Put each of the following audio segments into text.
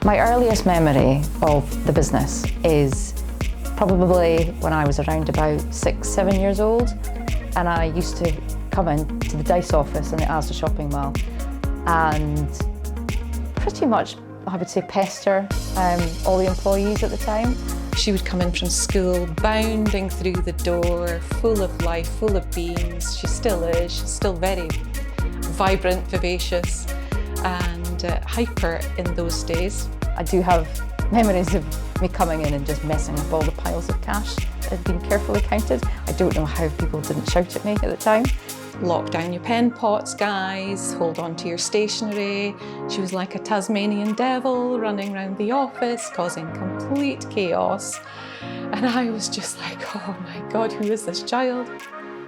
My earliest memory of the business is probably when I was around about 6, 7 years old, and I used to come in to the Dice office in the Asda shopping mall and pretty much, I would say, pester all the employees at the time. She would come in from school, bounding through the door, full of life, full of beans. She still is. She's still very vibrant, vivacious, and hyper in those days. I do have memories of me coming in and just messing up all the piles of cash that had been carefully counted. I don't know how people didn't shout at me at the time. Lock down your pen pots, guys, hold on to your stationery. She was like a Tasmanian devil running around the office, causing complete chaos. And I was just like, oh my God, who is this child?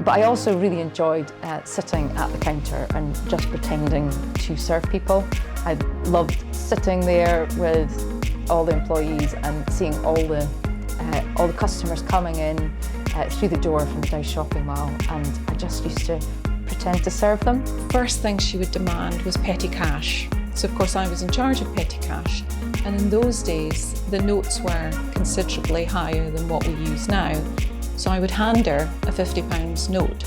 But I also really enjoyed sitting at the counter and just pretending to serve people. I loved sitting there with all the employees and seeing all the customers coming in through the door from the Dice shopping mall, and I just used to pretend to serve them. First thing she would demand was petty cash. So of course I was in charge of petty cash, and in those days the notes were considerably higher than what we use now. So I would hand her a £50 note,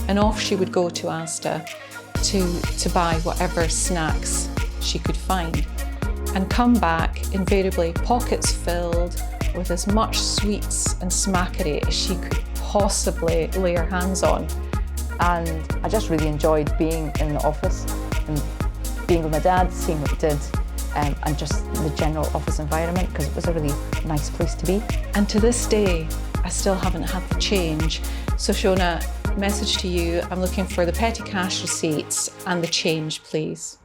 and off she would go to Asda to buy whatever snacks she could find, and come back invariably pockets filled with as much sweets and smackery as she could possibly lay her hands on. And I just really enjoyed being in the office and being with my dad, seeing what he did, and just the general office environment, because it was a really nice place to be. And to this day, I still haven't had the change. So Shona, message to you, I'm looking for the petty cash receipts and the change, please.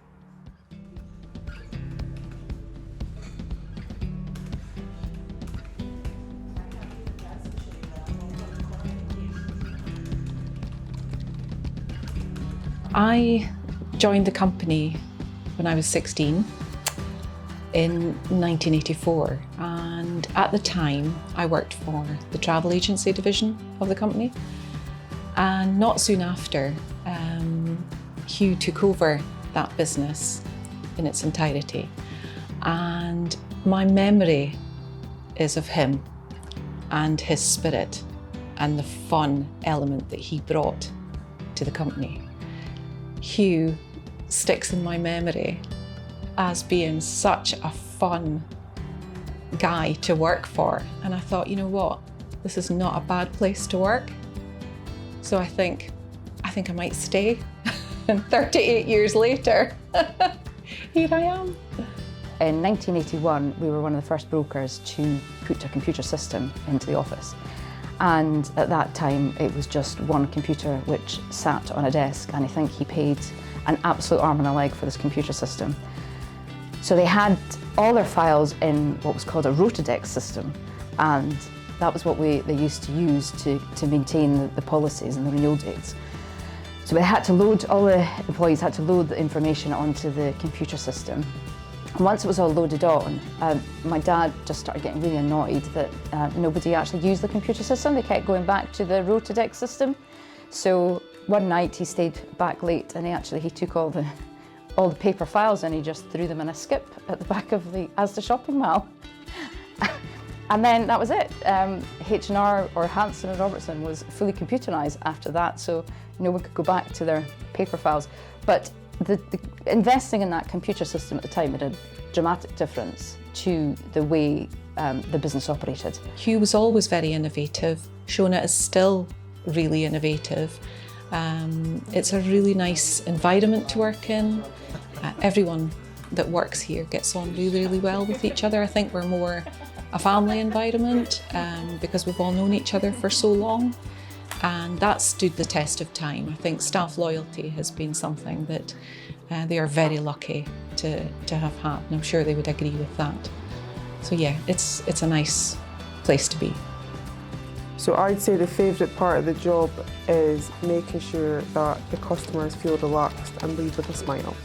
I joined the company when I was 16 in 1984, and at the time I worked for the travel agency division of the company, and not soon after Hugh took over that business in its entirety, and my memory is of him and his spirit and the fun element that he brought to the company. Hugh sticks in my memory as being such a fun guy to work for. And I thought, you know what, this is not a bad place to work. So I think I might stay. And 38 years later, here I am. In 1981, we were one of the first brokers to put a computer system into the office. And at that time, it was just one computer which sat on a desk, and I think he paid an absolute arm and a leg for this computer system. So they had all their files in what was called a Rolodex system, and that was what they used to use to maintain the policies and the renewal dates. So they had to load, all the employees had to load the information onto the computer system. Once it was all loaded on, my dad just started getting really annoyed that nobody actually used the computer system. They kept going back to the Rolodex system. So one night he stayed back late, and he took all the paper files and he just threw them in a skip at the back of the Asda shopping mall. And then that was it. H&R or Shona Robertson was fully computerised after that, so no one could go back to their paper files. But the investing in that computer system at the time made a dramatic difference to the way the business operated. Hugh was always very innovative. Shona is still really innovative. It's a really nice environment to work in. Everyone that works here gets on really, really well with each other. I think we're more a family environment because we've all known each other for so long. And that stood the test of time. I think staff loyalty has been something that they are very lucky to have had, and I'm sure they would agree with that. So yeah, it's a nice place to be. So I'd say the favourite part of the job is making sure that the customers feel relaxed and leave with a smile.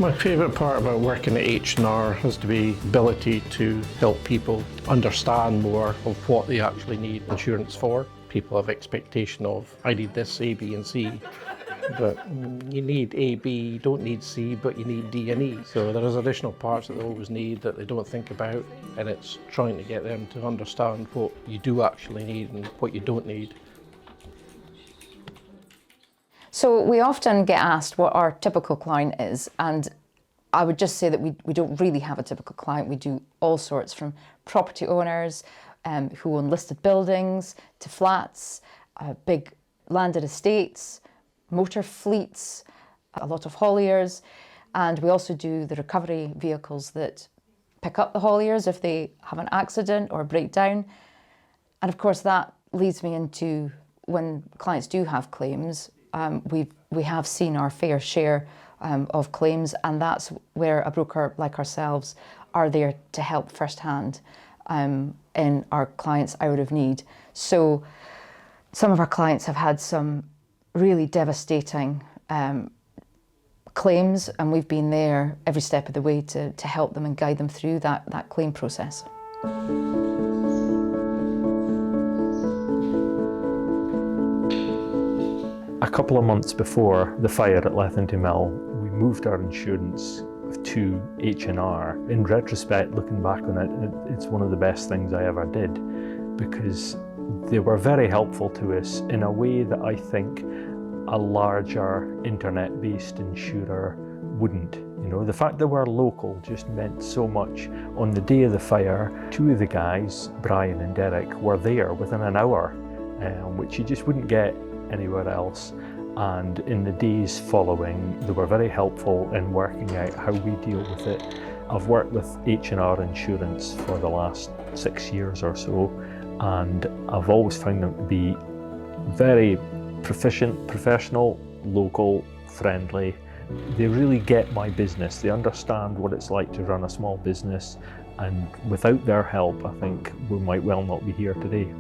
My favourite part about working at H&R has to be the ability to help people understand more of what they actually need insurance for. People have expectation of, I need this, A, B and C, but you need A, B, you don't need C, but you need D and E. So there is additional parts that they always need that they don't think about, and it's trying to get them to understand what you do actually need and what you don't need. So we often get asked what our typical client is, and I would just say that we don't really have a typical client. We do all sorts, from property owners who own listed buildings, to flats, big landed estates, motor fleets, a lot of hauliers, and we also do the recovery vehicles that pick up the hauliers if they have an accident or a breakdown. And of course that leads me into, when clients do have claims, we have seen our fair share of claims, and that's where a broker like ourselves are there to help firsthand in our clients' hour of need. So some of our clients have had some really devastating claims, and we've been there every step of the way to help them and guide them through that claim process. A couple of months before the fire at Lethington Mill, we moved our insurance to H&R. In retrospect, looking back on it, it's one of the best things I ever did, because they were very helpful to us in a way that I think a larger internet-based insurer wouldn't. You know, the fact that we're local just meant so much. On the day of the fire, two of the guys, Brian and Derek, were there within an hour, which you just wouldn't get anywhere else. And in the days following, they were very helpful in working out how we deal with it. I've worked with H&R Insurance for the last 6 years or so, and I've always found them to be very proficient, professional, local, friendly. They really get my business. They understand what it's like to run a small business, and without their help, I think we might well not be here today.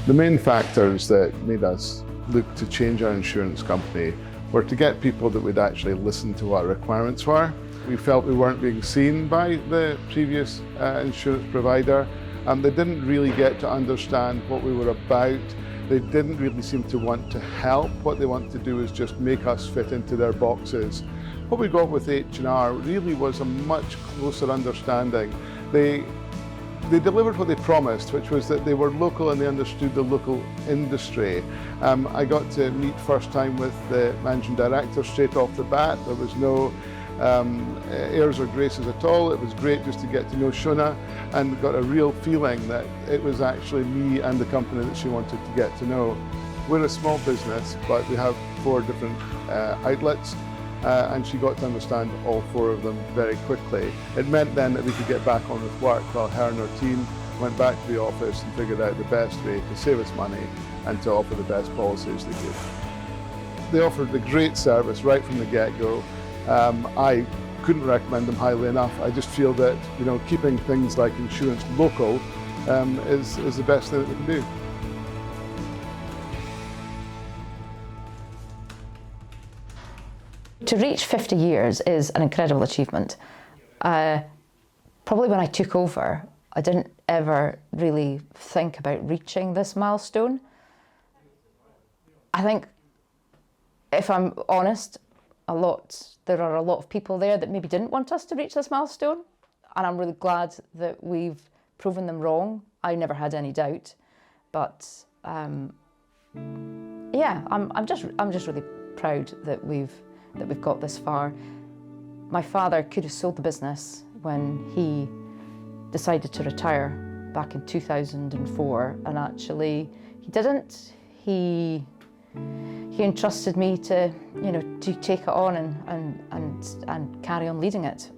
The main factors that made us look to change our insurance company were to get people that would actually listen to what our requirements were. We felt we weren't being seen by the previous insurance provider, and they didn't really get to understand what we were about. They didn't really seem to want to help. What they wanted to do is just make us fit into their boxes. What we got with H&R really was a much closer understanding. They delivered what they promised, which was that they were local and they understood the local industry. I got to meet first time with the managing director straight off the bat. There was no airs or graces at all. It was great just to get to know Shona, and got a real feeling that it was actually me and the company that she wanted to get to know. We're a small business, but we have 4 different outlets. And she got to understand all 4 of them very quickly. It meant then that we could get back on with work, while her and her team went back to the office and figured out the best way to save us money and to offer the best policies they could. They offered a great service right from the get-go. I couldn't recommend them highly enough. I just feel that, you know, keeping things like insurance local is the best thing that we can do. To reach 50 years is an incredible achievement. Probably when I took over, I didn't ever really think about reaching this milestone. I think, if I'm honest, there are a lot of people there that maybe didn't want us to reach this milestone, and I'm really glad that we've proven them wrong. I never had any doubt, but yeah, I'm just really proud that we've got this far. My father could have sold the business when he decided to retire back in 2004, and actually he didn't. He entrusted me to take it on and carry on leading it,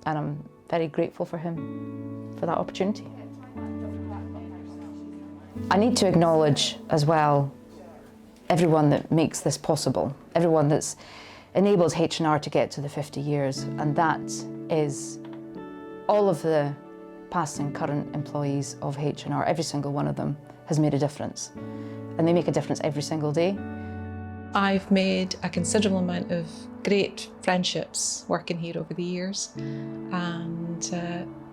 and I'm very grateful for him for that opportunity. I need to acknowledge as well everyone that makes this possible, everyone that's enables H&R to get to the 50 years, and that is all of the past and current employees of H&R. Every single one of them has made a difference. And they make a difference every single day. I've made a considerable amount of great friendships working here over the years, and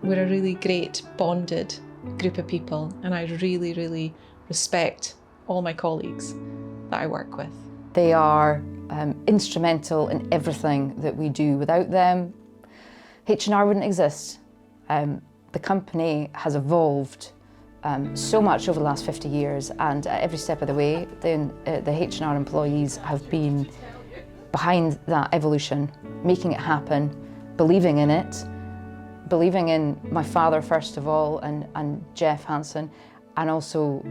we're a really great bonded group of people, and I really, really respect all my colleagues that I work with. They are instrumental in everything that we do. Without them, H&R wouldn't exist. The company has evolved so much over the last 50 years, and at every step of the way, the H&R employees have been behind that evolution, making it happen, believing in it, believing in my father first of all, and Jeff Hansen, and also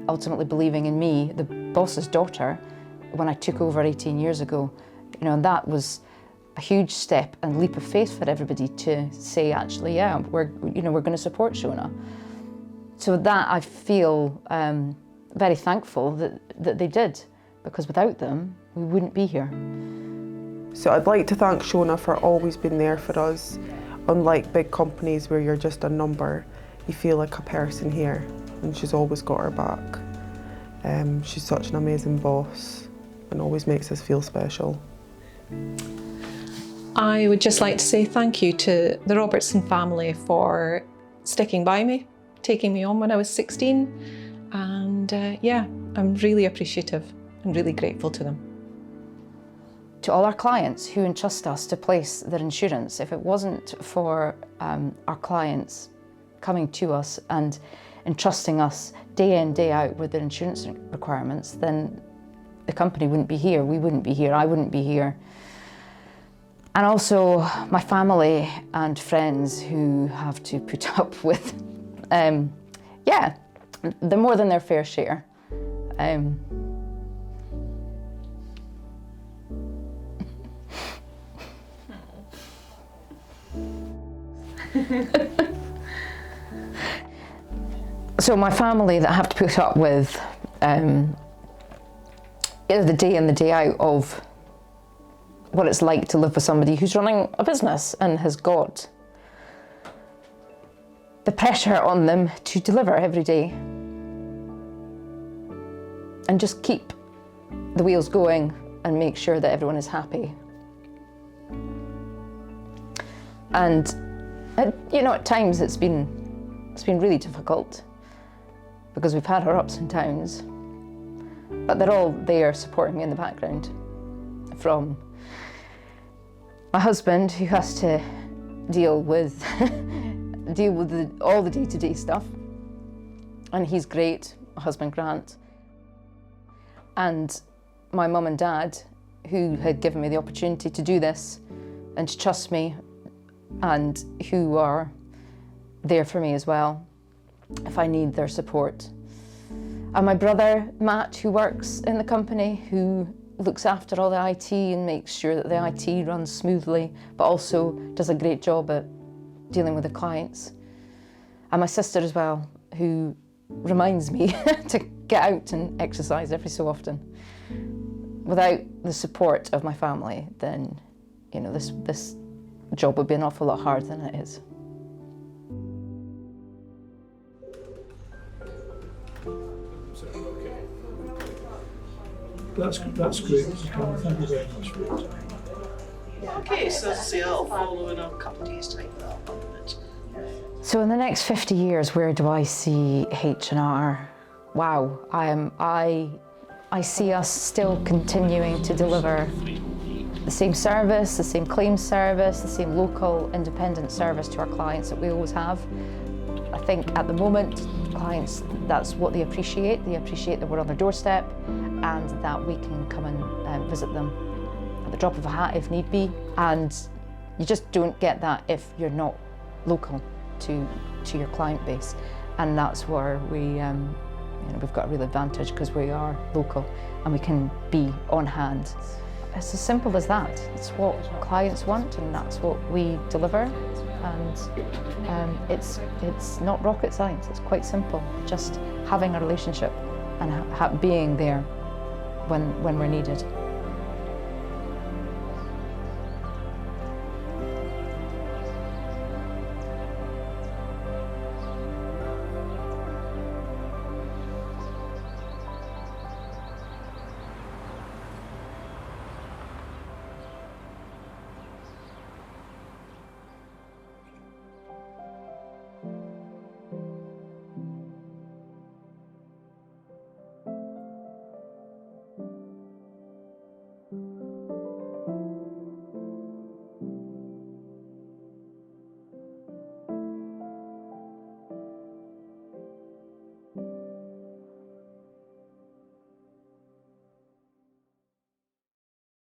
ultimately believing in me, the boss's daughter, when I took over 18 years ago. You know, and that was a huge step and leap of faith for everybody to say, actually, yeah, we're going to support Shona. So that I feel very thankful that they did, because without them, we wouldn't be here. So I'd like to thank Shona for always being there for us. Unlike big companies where you're just a number, you feel like a person here, and she's always got our back. She's such an amazing boss and always makes us feel special. I would just like to say thank you to the Robertson family for sticking by me, taking me on when I was 16, and yeah, I'm really appreciative and really grateful to them. To all our clients who entrust us to place their insurance, if it wasn't for our clients coming to us and entrusting us day in, day out with their insurance requirements, then the company wouldn't be here, we wouldn't be here, I wouldn't be here. And also my family and friends who have to put up with, yeah, they're more than their fair share. So my family that have to put up with the day in, the day out of what it's like to live with somebody who's running a business and has got the pressure on them to deliver every day and just keep the wheels going and make sure that everyone is happy. And at times it's been really difficult because we've had our ups and downs, but they're all there supporting me in the background. From my husband, who has to deal with all the day-to-day stuff, and he's great, my husband Grant, and my mum and dad, who had given me the opportunity to do this and to trust me, and who are there for me as well if I need their support. And my brother Matt, who works in the company, who looks after all the IT and makes sure that the IT runs smoothly, but also does a great job at dealing with the clients. And my sister as well, who reminds me to get out and exercise every so often. Without the support of my family, then this job would be an awful lot harder than it is. That's great. Thank you very much for it. Okay, so as I say, I'll follow in a couple of days' time. So in the next 50 years, where do I see H&R? Wow, I see us still continuing to deliver the same service, the same claims service, the same local independent service to our clients that we always have. I think at the moment, clients, that's what they appreciate. They appreciate that we're on their doorstep and that we can come and visit them at the drop of a hat if need be. And you just don't get that if you're not local to your client base. And that's where we've got a real advantage, because we are local and we can be on hand. It's as simple as that. It's what clients want and that's what we deliver. And it's not rocket science, it's quite simple. Just having a relationship and being there when we're needed.